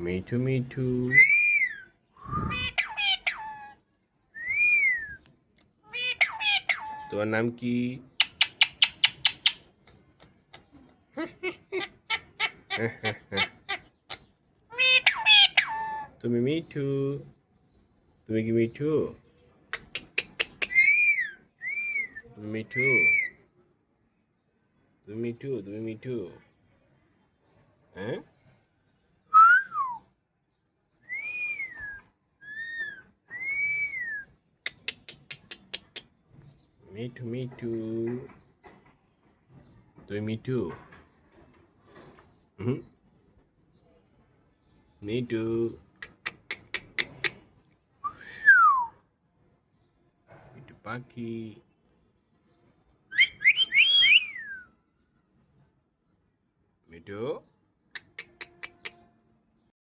মিঠু মিঠু। তোমার নাম কি? তুমি মিঠু? তুমি কি মিঠু? তুমি মিঠু? তুমি মিঠু? তুমি মিঠু? হ্যাঁ, মিঠু মিঠু। তুমি মিঠু? হুম, মিঠু। মিঠু পাখি। মিঠু।